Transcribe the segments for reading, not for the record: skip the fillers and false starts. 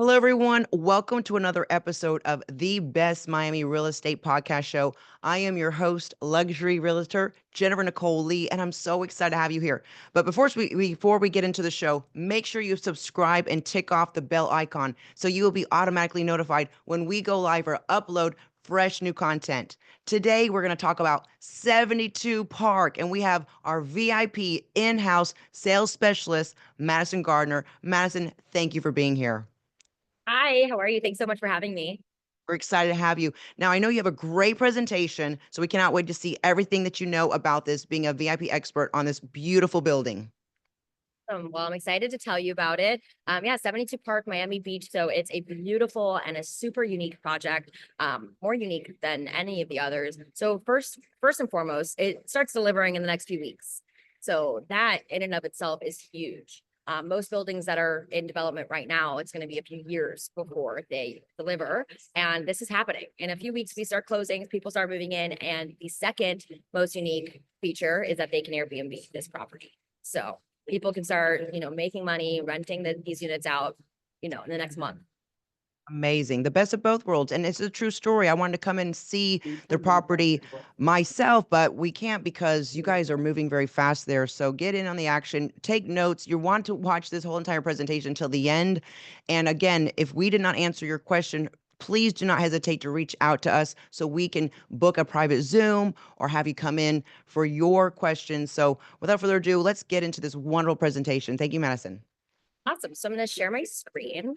Hello, everyone. Welcome to another episode of the Best Miami Real Estate Podcast Show. I am your host, luxury realtor Jennifer Nicole Lee, and I'm so excited to have you here. But before we get into the show, make sure you subscribe and tick off the bell icon so you will be automatically notified when we go live or upload fresh new content. Today, we're going to talk about 72 Park, and we have our VIP in-house sales specialist, Madison Gardner. Madison, thank you for being here. Hi, how are you? Thanks so much for having me. We're excited to have you. Now, I know you have a great presentation, so we cannot wait to see everything that you know about this, being a VIP expert on this beautiful building. Well, I'm excited to tell you about it. Yeah, 72 Park, Miami Beach. So it's a beautiful and a super unique project, more unique than any of the others. So first and foremost, it starts delivering in the next few weeks. So that in and of itself is huge. Most buildings that are in development right now, it's going to be a few years before they deliver. And this is happening. In a few weeks, we start closing, people start moving in. And the second most unique feature is that they can Airbnb this property. So people can start, making money, renting these units out, in the next month. Amazing. The best of both worlds. And it's a true story. I wanted to come and see the property myself, but we can't because you guys are moving very fast there. So get in on the action, take notes. You want to watch this whole entire presentation till the end. And again, if we did not answer your question, please do not hesitate to reach out to us so we can book a private Zoom or have you come in for your questions. So without further ado, let's get into this wonderful presentation. Thank you, Madison. Awesome. So I'm going to share my screen.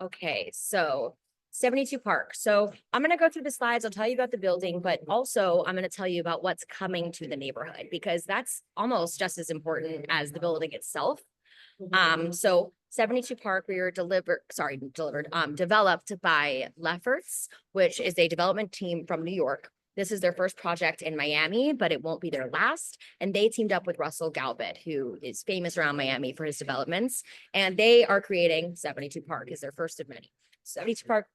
Okay, so 72 Park. So I'm going to go through the slides. I'll tell you about the building, but also I'm going to tell you about what's coming to the neighborhood because that's almost just as important as the building itself. So 72 Park, we were developed by Lefferts, which is a development team from New York. This is their first project in Miami, but it won't be their last. And they teamed up with Russell Galbett, who is famous around Miami for his developments. And they are creating 72 Park is their first of many. 72 Park,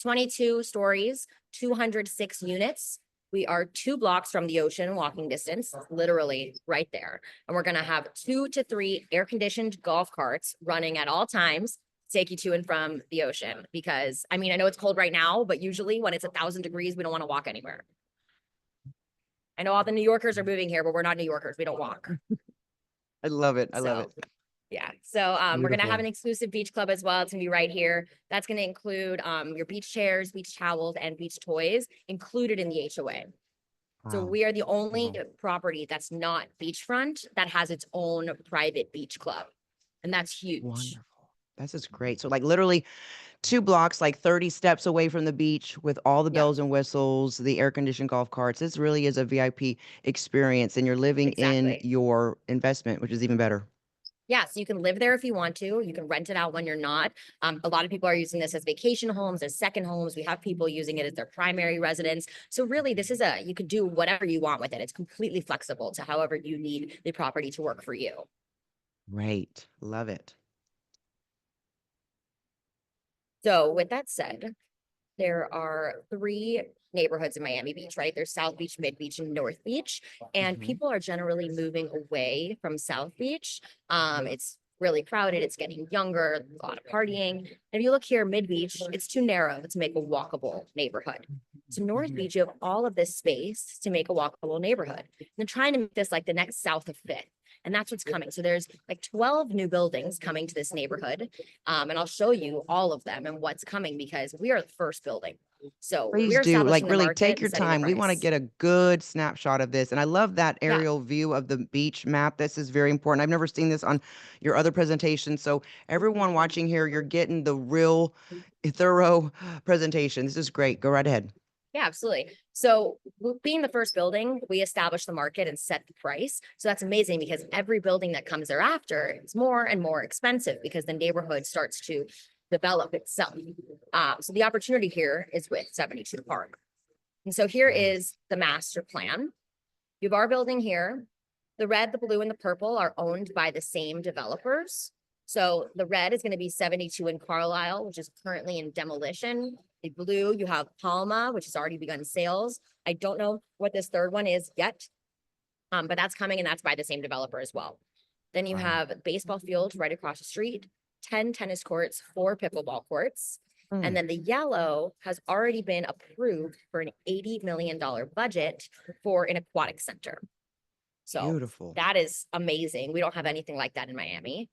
22 stories, 206 units. We are 2 blocks from the ocean, walking distance, literally right there. And we're going to have 2 to 3 air-conditioned golf carts running at all times, take you to and from the ocean. Because, I know it's cold right now, but usually when it's 1,000 degrees, we don't want to walk anywhere. I know all the New Yorkers are moving here, but we're not New Yorkers. We don't walk. I love it. I love it. Yeah. So we're going to have an exclusive beach club as well. It's going to be right here. That's going to include your beach chairs, beach towels, and beach toys included in the HOA. So we are the only property that's not beachfront that has its own private beach club. And that's huge. Wonderful. That's just great. So like literally 2 blocks, like 30 steps away from the beach with all the Yeah, bells and whistles, the air conditioned golf carts. This really is a VIP experience and you're living in exactly. your investment, which is even better. Yeah, so you can live there if you want to. You can rent it out when you're not. A lot of people are using this as vacation homes, as second homes. We have people using it as their primary residence. So really, you could do whatever you want with it. It's completely flexible to however you need the property to work for you. Great. Love it. So with that said, there are 3 neighborhoods in Miami Beach, right? There's South Beach, Mid Beach, and North Beach. And Mhm. people are generally moving away from South Beach. It's really crowded. It's getting younger, a lot of partying. And if you look here, Mid Beach, it's too narrow to make a walkable neighborhood. So North Beach, you have all of this space to make a walkable neighborhood. And they're trying to make this like the next South of Fifth. And that's what's coming. So there's like 12 new buildings coming to this neighborhood. And I'll show you all of them and what's coming because we are the first building. So Please we're do. Like establishing the really market take and your setting the time. We want to price. get a good snapshot of this. And I love that Yeah. aerial view of the beach map. This is very important. I've never seen this on your other presentations. So everyone watching here, you're getting the real thorough presentation. This is great. Go right ahead. Yeah, absolutely. So being the first building, we established the market and set the price. So that's amazing because every building that comes thereafter is more and more expensive because the neighborhood starts to develop itself. So the opportunity here is with 72 Park. And so here is the master plan. You have our building here. The red, the blue, and the purple are owned by the same developers. So the red is going to be 72 in Carlisle, which is currently in demolition. The blue, you have Palma, which has already begun sales. I don't know what this third one is yet, but that's coming and that's by the same developer as well. Then you Wow. have baseball field right across the street. 10 tennis courts, 4 pickleball courts. And Mm, then the yellow has already been approved for an $80 million budget for an aquatic center. So beautiful. that is amazing. We don't have anything like that in Miami.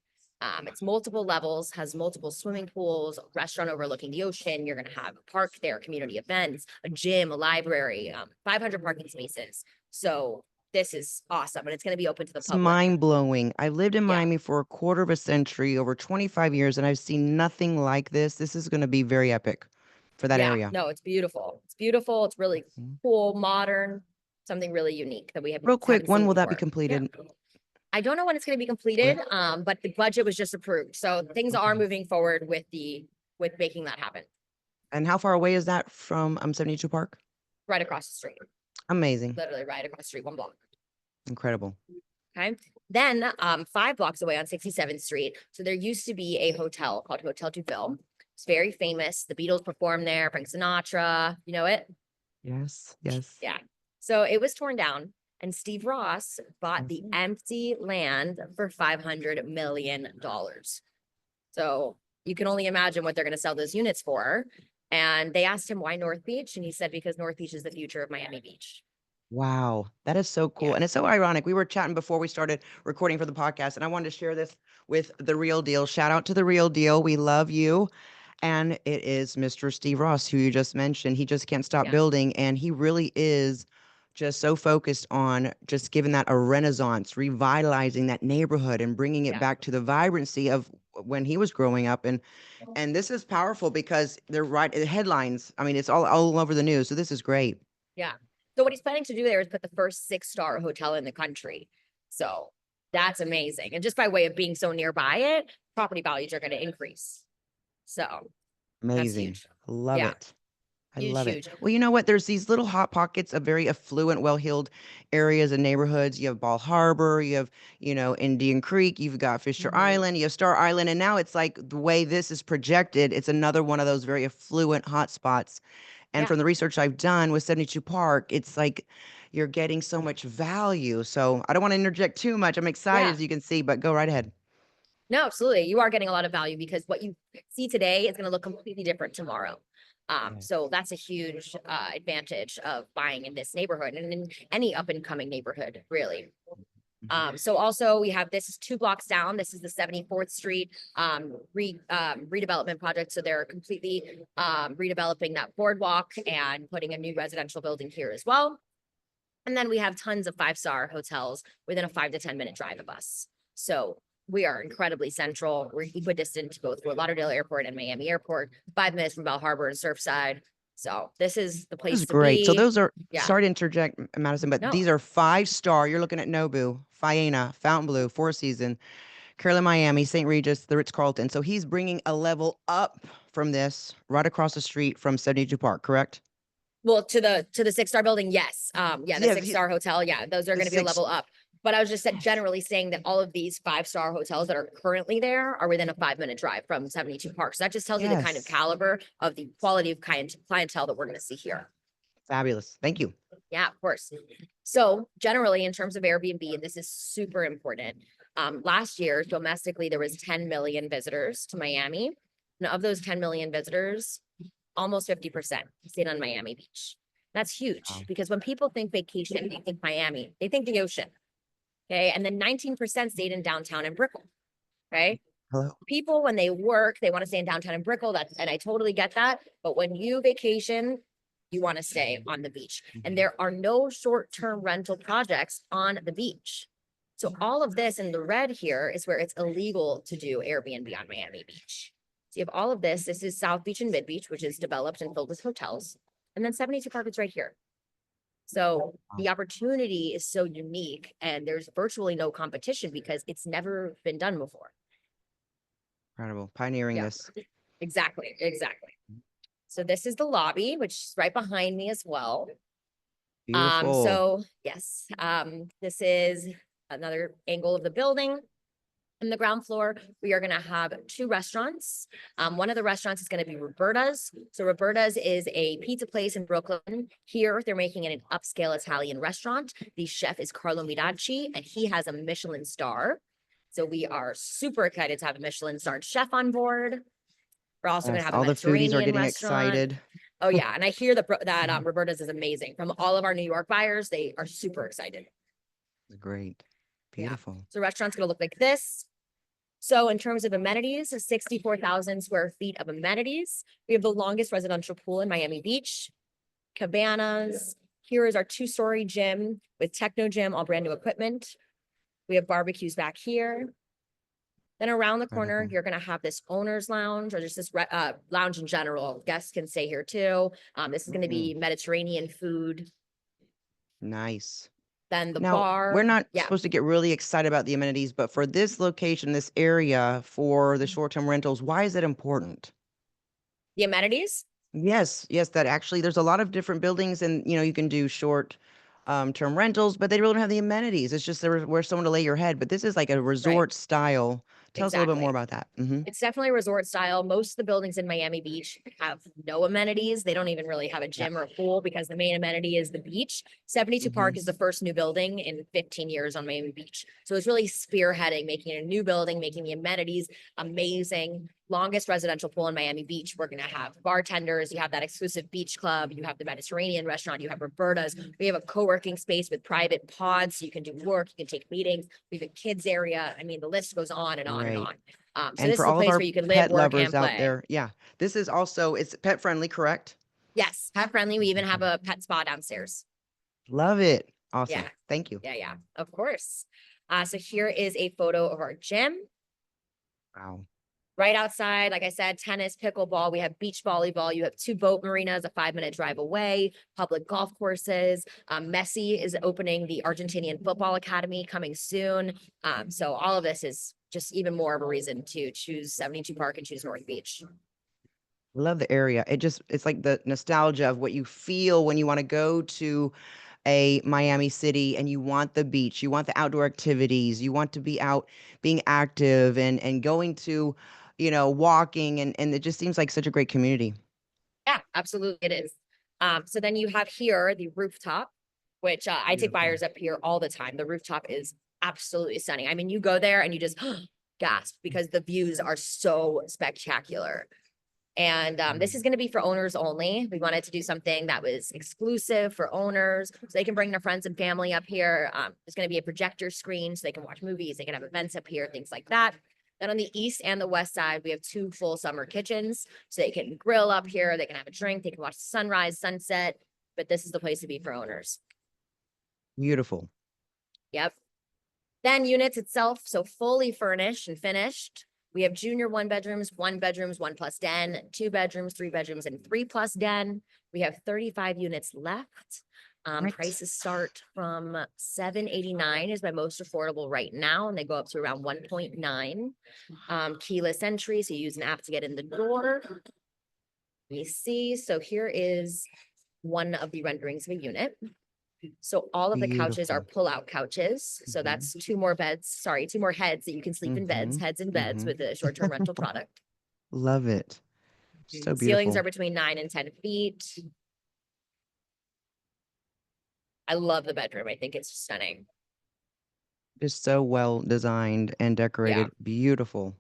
It's multiple levels, has multiple swimming pools, restaurant overlooking the ocean. You're going to have a park there, community events, a gym, a library, 500 parking spaces. So this is awesome. And it's going to be open to the It's public. mind blowing. I lived in Yeah. Miami for a quarter of a century, over 25 years, and I've seen nothing like this. This is going to be very epic for that Yeah. area. No, it's beautiful. It's beautiful. It's really Mhm. cool, modern, something really unique that we Real quick, haven't when seen will that be before. Yeah. completed? I don't know when it's going to be Okay. completed, but the budget was just approved. So things are Okay. moving forward with making that happen And how far away is that from 72 Park? right across the street, Amazing. literally right across the street, 1 block. Incredible. Okay. Then 5 blocks away on 67th Street. So there used to be a hotel called Hotel Duville. It's very famous. The Beatles performed there, Frank Sinatra, you know it? Yes. Yes. Yeah. So it was torn down, and Steve Ross bought the Yes. empty land for $500 million. So you can only imagine what they're going to sell those units for. And they asked him why North Beach, and he said because North Beach is the future of Miami Beach. Wow, that is so cool, Yeah, and it's so ironic. We were chatting before we started recording for the podcast, and I wanted to share this with The Real Deal. Shout out to The Real Deal. We love you. And it is Mr. Steve Ross, who you just mentioned. He just can't stop yeah, building, and he really is just so focused on just giving that a renaissance, revitalizing that neighborhood and bringing it yeah, back to the vibrancy of when he was growing up. And this is powerful because they're right headlines. I mean, it's all over the news. So this is great. yeah. So what he's planning to do there is put the first 6-star hotel in the country. So that's amazing. And just by way of being so nearby it, property values are going to increase. So that's Amazing. huge. Love Yeah, it. I huge, love it. huge. Well, you know what? There's these little hot pockets of very affluent, well-heeled areas and neighborhoods. You have Ball Harbor, you have, Indian Creek, you've got Fisher Mhm. Island, you have Star Island, and now it's like the way this is projected, it's another one of those very affluent hotspots. And Yeah, from the research I've done with 72 Park, it's like you're getting so much value. So I don't want to interject too much. I'm excited, yeah. as you can see, but go right ahead. No, absolutely. You are getting a lot of value because what you see today is going to look completely different tomorrow. Yes. So that's a huge advantage of buying in this neighborhood and in any up and coming neighborhood, really. Mhm. So also we have this is 2 blocks down. This is the 74th Street redevelopment project. So they're completely redeveloping that boardwalk and putting a new residential building here as well. And then we have tons of 5-star hotels within a 5 to 10 minute drive of us. So we are incredibly central. We're equidistant to both Fort Lauderdale Airport and Miami Airport, 5 minutes from Bal Harbor and Surfside. So this is the This is place to great. So be. those are Yeah. sorry to interject, Madison, but No. these are 5-star. You're looking at Nobu, Faena, Fountainblue, Four Season, Carolyn Miami, St. Regis, the Ritz-Carlton. So he's bringing a level up from this right across the street from 72 Park, correct? Well, to the 6-star building, yes. Yeah, the Yeah, 6-star hotel, yeah, those are the going to be a six. level up. But I was just said Yes. generally saying that all of these 5-star hotels that are currently there are within a 5 minute drive from 72 Park. So that just tells you the kind of Yes. caliber of the quality of clientele that we're going to see here. Fabulous. Thank you. Yeah, of course. So generally, in terms of Airbnb, and this is super important. Last year, domestically, there was 10 million visitors to Miami. And of those 10 million visitors, almost 50% stayed on Miami Beach. That's huge Wow. because when people think vacation, they think Miami, they think the ocean. Okay. And then 19% stayed in downtown and Brickell. Right. Hello. People, when they work, they want to stay in downtown and Brickell. And I totally get that. But when you vacation, you want to stay on the beach. And there are no short-term rental projects on the beach. So all of this in the red here is where it's illegal to do Airbnb on Miami Beach. So you have all of this. This is South Beach and Mid Beach, which is developed and filled with hotels. And then 72 Park is right here. So Wow. the opportunity is so unique and there's virtually no competition because it's never been done before. Incredible. Pioneering Yeah, this. exactly. Exactly. So this is the lobby, which is right behind me as well. Beautiful. So yes, this is another angle of the building. On the ground floor, we are going to have 2 restaurants. One of the restaurants is going to be Roberta's. So Roberta's is a pizza place in Brooklyn. Here, they're making it an upscale Italian restaurant. The chef is Carlo Miracci, and he has a Michelin star. So we are super excited to have a Michelin-starred chef on board. We're also going to Yes, have a all the foodies are Mediterranean getting restaurant. excited. Oh yeah, and I hear that Roberta's is amazing. From all of our New York buyers, they are super excited. Great. Yeah. Beautiful. So the restaurant's going to look like this. So in terms of amenities, 64,000 square feet of amenities. We have the longest residential pool in Miami Beach, cabanas. Here is our 2-story gym with techno gym, all brand new equipment. We have barbecues back here. Then around the corner, Incredible. you're going to have this owner's lounge or just this lounge in general. Guests can stay here too. This is going to Mm, be Mediterranean food. nice. Then the Now, we're bar. not Yeah, supposed to get really excited about the amenities, but for this location, this area for the short-term rentals, why is it important? the amenities. Yes, yes, that actually there's a lot of different buildings and you can do short term rentals, but they really don't have the amenities. It's just there where someone to lay your head. But this is like a Right, resort style. Tell us a little bit more exactly. about that. Hmm. It's definitely resort style. Most of the buildings in Miami Beach have no amenities. They don't even really have a Yeah. gym or a pool because the main amenity is the beach. 72 Hmm. Park is the first new building in 15 years on Miami Beach. So it's really spearheading, making it a new building, making the amenities amazing. Longest residential pool in Miami Beach. We're going to have bartenders. You have that exclusive beach club. You have the Mediterranean restaurant. You have Roberta's. We have a co-working space with private pods. So you can do work. You can take meetings. We have a kids area. I mean, the list goes on and on and Great. on. So And this for is a all of place our where you can live, pet work, lovers and out play. there, yeah, this is also it's pet friendly, correct? Yes, pet friendly. We even have Mhm. a pet spa downstairs. Love it. Yeah, Awesome. Thank you. yeah, of course. So here is a photo of our gym. Wow. Right outside, like I said, tennis, pickleball. We have beach volleyball. You have 2 boat marinas, a 5-minute drive away, public golf courses. Messi is opening the Argentinian Football Academy coming soon. So all of this is just even more of a reason to choose 72 Park and choose North Beach. Love the area. It's like the nostalgia of what you feel when you want to go to a Miami City and you want the beach, you want the outdoor activities, you want to be out being active and going to, walking and it just seems like such a great community. Yeah, absolutely it is. So then you have here the rooftop, which I take Beautiful. buyers up here all the time. The rooftop is absolutely stunning. I mean, you go there and you just gasp because the views are so spectacular. And this is Mm. going to be for owners only. We wanted to do something that was exclusive for owners so they can bring their friends and family up here. There's going to be a projector screen so they can watch movies, they can have events up here, things like that. Then on the east and the west side, we have 2 full summer kitchens so they can grill up here, they can have a drink, they can watch the sunrise, sunset. But this is the place to be for owners. Beautiful. Yep. Then units itself, so fully furnished and finished. We have junior 1 bedrooms, 1 bedrooms, 1+den, 2 bedrooms, 3 bedrooms, and 3+ den. We have 35 units left. Right. Prices start from 789 is my most affordable right now, and they go up to around 1.9. Keyless entry, so you use an app to get in the door. Let me see. So here is one of the renderings of a unit. So all of the couches are Beautiful. pull-out couches. So Hmm. that's 2 more heads that you can sleep in beds, Hmm. heads in beds Hmm. with a short-term rental product. Love it. So Ceilings are beautiful. between 9 and 10 feet. I love the bedroom. I think it's stunning. Just so well designed and Yeah. decorated. Beautiful.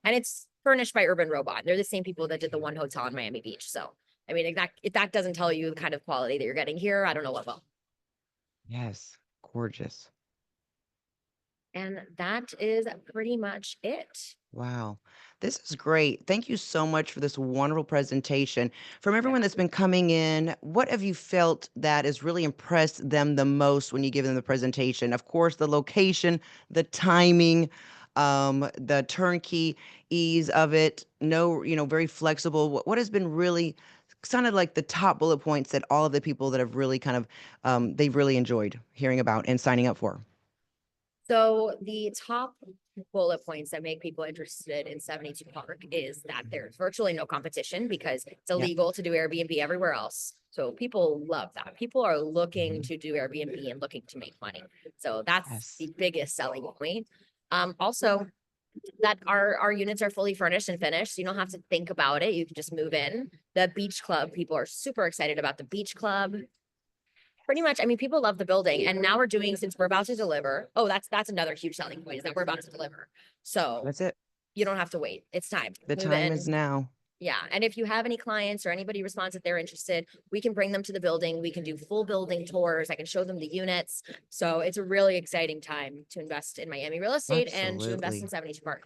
And it's furnished by Urban Robot. They're the same people that did the one hotel in Miami Beach. So, I mean, if that doesn't tell you the kind of quality that you're getting here, I don't know what will. Yes. Gorgeous. And that is pretty much it. Wow. This is great. Thank you so much for this wonderful presentation. From Yeah. everyone that's been coming in, what have you felt that has really impressed them the most when you give them the presentation? Of course, the location, the timing, the turnkey ease of it. No, very flexible. What has been really sounded like the top bullet points that all of the people that have really kind of they've really enjoyed hearing about and signing up for? So the top bullet points that make people interested in 72 Park is that there's virtually no competition because it's Yeah. illegal to do Airbnb everywhere else. So people love that. People are looking Mhm. to do Airbnb and looking to make money. So that's Yes. the biggest selling point. Also that our units are fully furnished and finished. So you don't have to think about it. You can just move in. The beach club, people are super excited about the beach club. Pretty much. I mean, people love the building, and now we're doing, since we're about to deliver. Oh, that's another huge selling point, is that we're about to deliver. So That's it. you don't have to wait. It's time. The Move time is in. now. Yeah. And if you have any clients or anybody responds that they're interested, we can bring them to the building. We can do full building tours. I can show them the units. So it's a really exciting time to invest in Miami real estate and to invest in Absolutely. 72 Park.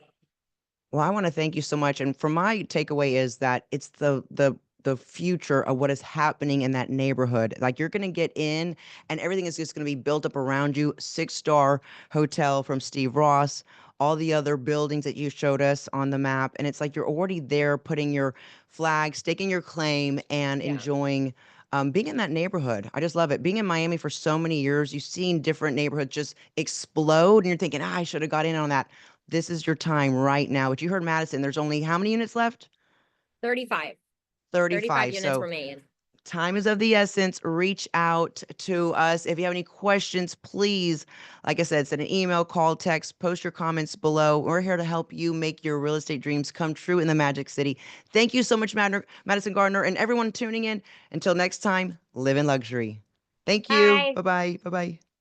Well, I want to thank you so much. And for my takeaway is that it's the future of what is happening in that neighborhood. Like you're gonna get in and everything is just gonna be built up around you. 6-star hotel from Steve Ross, all the other buildings that you showed us on the map. And it's like you're already there putting your flag, staking your claim, and Yeah. enjoying being in that neighborhood. I just love it. Being in Miami for so many years, you've seen different neighborhoods just explode, and you're thinking, ah, I should have got in on that. This is your time right now. But you heard Madison, there's only how many units left? 35. 35 35. units So remain. time is of the essence. Reach out to us. If you have any questions, please, like I said, send an email, call, text, post your comments below. We're here to help you make your real estate dreams come true in the Magic City. Thank you so much, Madison Gardner, and everyone tuning in. Until next time, live in luxury. Thank you. Bye. Bye bye. Bye bye.